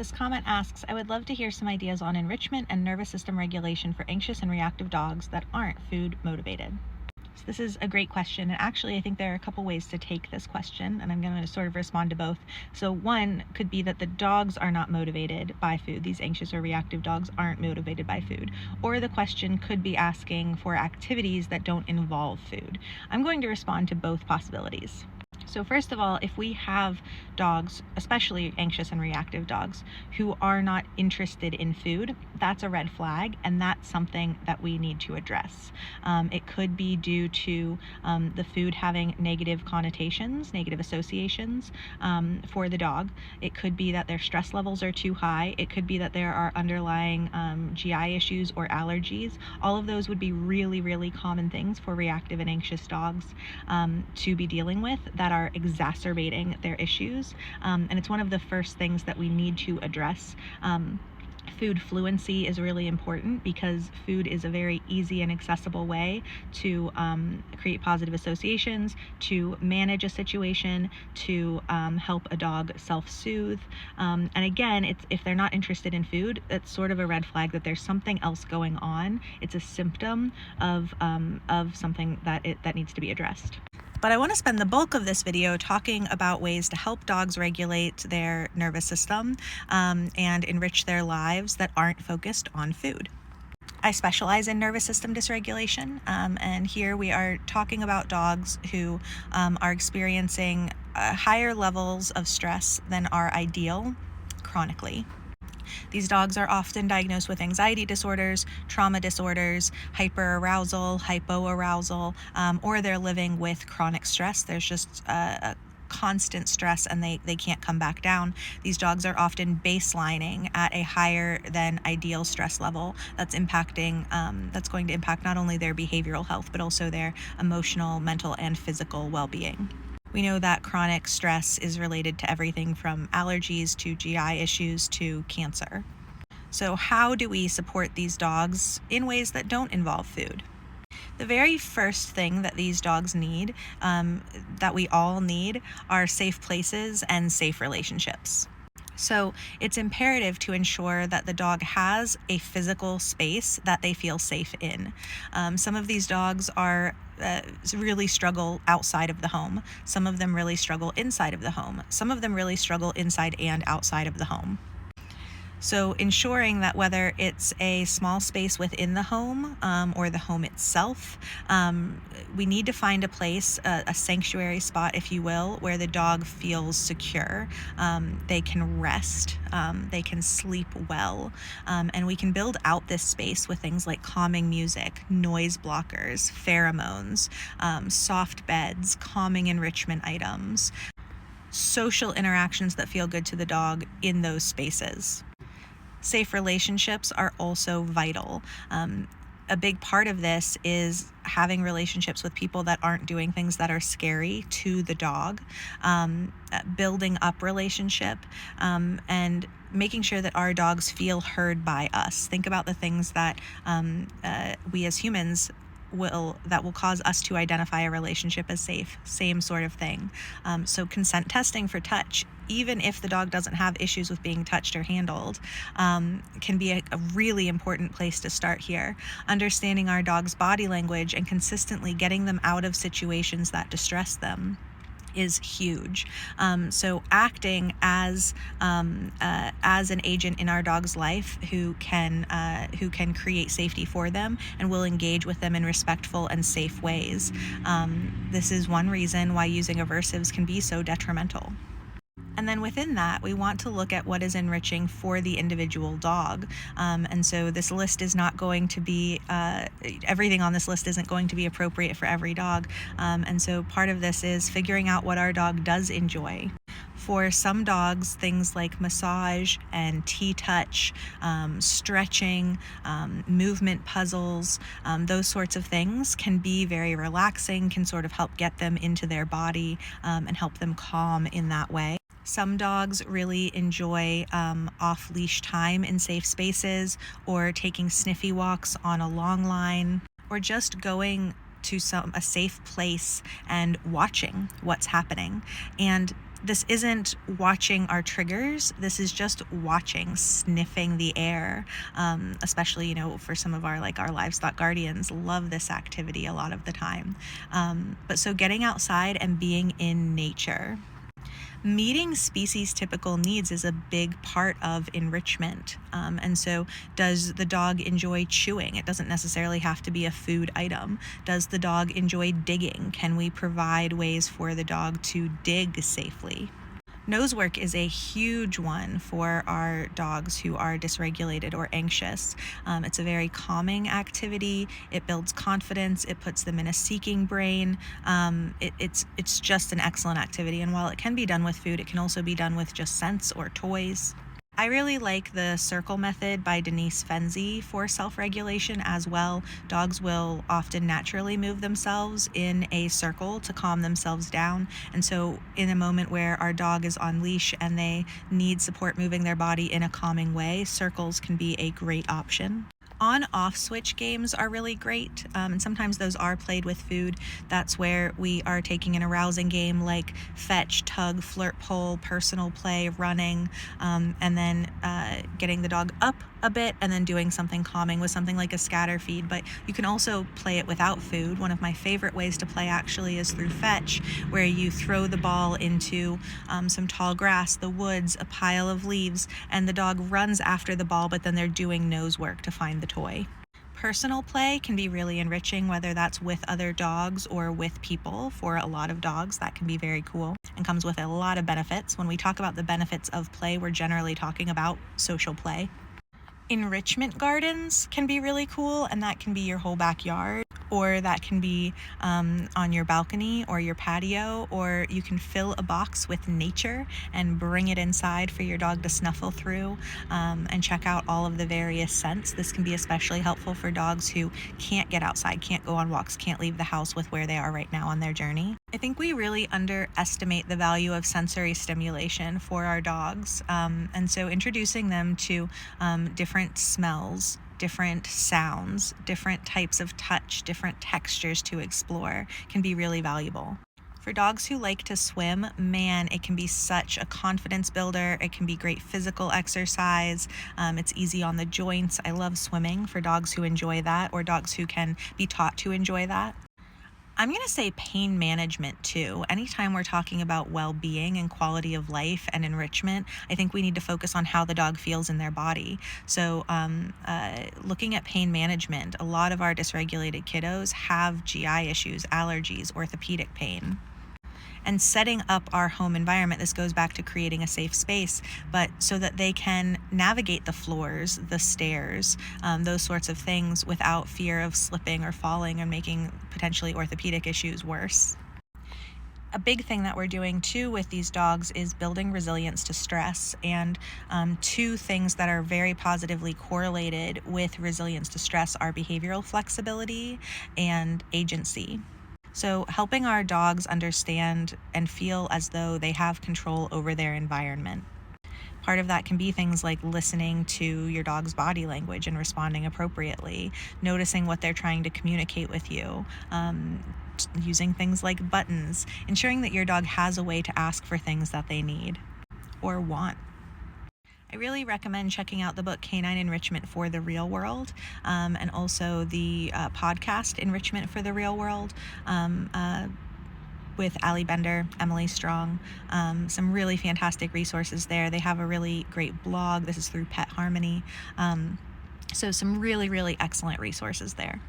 This comment asks, I would love to hear some ideas on enrichment and nervous system regulation for anxious and reactive dogs that aren't food motivated. So this is a great question, and actually I think there are a couple ways to take this question, and I'm going to sort of respond to both. So one could be that the dogs are not motivated by food. These anxious or reactive dogs aren't motivated by food. Or the question could be asking for activities that don't involve food. I'm going to respond to both possibilities. So first of all, if we have dogs, especially anxious and reactive dogs, who are not interested in food, that's a red flag, and that's something that we need to address. It could be due to the food having negative connotations, negative associations for the dog. It could be that their stress levels are too high. It could be that there are underlying GI issues or allergies. All of those would be really, really common things for reactive and anxious dogs to be dealing with that are exacerbating their issues, and it's one of the first things that we need to address. Food fluency is really important because food is a very easy and accessible way to create positive associations, to manage a situation, to help a dog self-soothe. And again, if they're not interested in food, it's sort of a red flag that there's something else going on. It's a symptom of something that needs to be addressed. But I want to spend the bulk of this video talking about ways to help dogs regulate their nervous system and enrich their lives that aren't focused on food. I specialize in nervous system dysregulation, and here we are talking about dogs who are experiencing higher levels of stress than are ideal chronically. These dogs are often diagnosed with anxiety disorders, trauma disorders, hyperarousal, hypoarousal, or they're living with chronic stress. There's just a constant stress and they can't come back down. These dogs are often baselining at a higher than ideal stress level that's going to impact not only their behavioral health, but also their emotional, mental, and physical well-being. We know that chronic stress is related to everything from allergies to GI issues to cancer. So how do we support these dogs in ways that don't involve food? The very first thing that these dogs need, that we all need, are safe places and safe relationships. So it's imperative to ensure that the dog has a physical space that they feel safe in. Some of these dogs really struggle outside of the home. Some of them really struggle inside of the home. Some of them really struggle inside and outside of the home. So ensuring that whether it's a small space within the home or the home itself, we need to find a place, a sanctuary spot, if you will, where the dog feels secure. They can rest, they can sleep well, and we can build out this space with things like calming music, noise blockers, pheromones, soft beds, calming enrichment items, social interactions that feel good to the dog in those spaces. Safe relationships are also vital. A big part of this is having relationships with people that aren't doing things that are scary to the dog, building up relationship, and making sure that our dogs feel heard by us. Think about the things that we as humans will cause us to identify a relationship as safe. Same sort of thing. So consent testing for touch, even if the dog doesn't have issues with being touched or handled, can be a really important place to start here. Understanding our dog's body language and consistently getting them out of situations that distress them is huge. So acting as an agent in our dog's life who can create safety for them and will engage with them in respectful and safe ways. This is one reason why using aversives can be so detrimental. And then within that, we want to look at what is enriching for the individual dog. And so this list is not going to be, everything on this list isn't going to be appropriate for every dog. And so part of this is figuring out what our dog does enjoy. For some dogs, things like massage and T-touch, stretching, movement puzzles, those sorts of things can be very relaxing, can sort of help get them into their body and help them calm in that way. Some dogs really enjoy off-leash time in safe spaces, or taking sniffy walks on a long line, or just going to a safe place and watching what's happening. And This isn't watching our triggers. This is just watching, sniffing the air. Especially, for some of our livestock guardians love this activity a lot of the time. But so getting outside and being in nature. Meeting species typical needs is a big part of enrichment. And so does the dog enjoy chewing? It doesn't necessarily have to be a food item. Does the dog enjoy digging? Can we provide ways for the dog to dig safely? Nose work is a huge one for our dogs who are dysregulated or anxious. It's a very calming activity. It builds confidence. It puts them in a seeking brain. It's just an excellent activity. And while it can be done with food, it can also be done with just scents or toys. I really like the circle method by Denise Fenzi for self-regulation as well. Dogs will often naturally move themselves in a circle to calm themselves down. And so in a moment where our dog is on leash and they need support moving their body in a calming way, circles can be a great option. On-off switch games are really great, and sometimes those are played with food. That's where we are taking an arousing game like fetch, tug, flirt, pull, personal play, running, and then getting the dog up a bit and then doing something calming with something like a scatter feed. But you can also play it without food. One of my favorite ways to play actually is through fetch, where you throw the ball into some tall grass, the woods, a pile of leaves, and the dog runs after the ball, but then they're doing nose work to find the toy. Personal play can be really enriching, whether that's with other dogs or with people. For a lot of dogs, that can be very cool and comes with a lot of benefits. When we talk about the benefits of play, we're generally talking about social play. Enrichment gardens can be really cool, and that can be your whole backyard, or that can be on your balcony or your patio, or you can fill a box with nature and bring it inside for your dog to snuffle through and check out all of the various scents. This can be especially helpful for dogs who can't get outside, can't go on walks, can't leave the house with where they are right now on their journey. I think we really underestimate the value of sensory stimulation for our dogs, and so introducing them to different smells, different sounds, different types of touch, different textures to explore can be really valuable. For dogs who like to swim, man, it can be such a confidence builder. It can be great physical exercise. It's easy on the joints. I love swimming for dogs who enjoy that, or dogs who can be taught to enjoy that. I'm going to say pain management too. Anytime we're talking about well-being and quality of life and enrichment, I think we need to focus on how the dog feels in their body. So looking at pain management, a lot of our dysregulated kiddos have GI issues, allergies, orthopedic pain. And setting up our home environment, this goes back to creating a safe space, but so that they can navigate the floors, the stairs, those sorts of things without fear of slipping or falling and making potentially orthopedic issues worse. A big thing that we're doing too with these dogs is building resilience to stress, and two things that are very positively correlated with resilience to stress are behavioral flexibility and agency. So helping our dogs understand and feel as though they have control over their environment. Part of that can be things like listening to your dog's body language and responding appropriately, noticing what they're trying to communicate with you, using things like buttons, ensuring that your dog has a way to ask for things that they need or want. I really recommend checking out the book Canine Enrichment for the Real World, and also the podcast Enrichment for the Real World with Allie Bender, Emily Strong. Some really fantastic resources there. They have a really great blog. This is through Pet Harmony. So some really, really excellent resources there.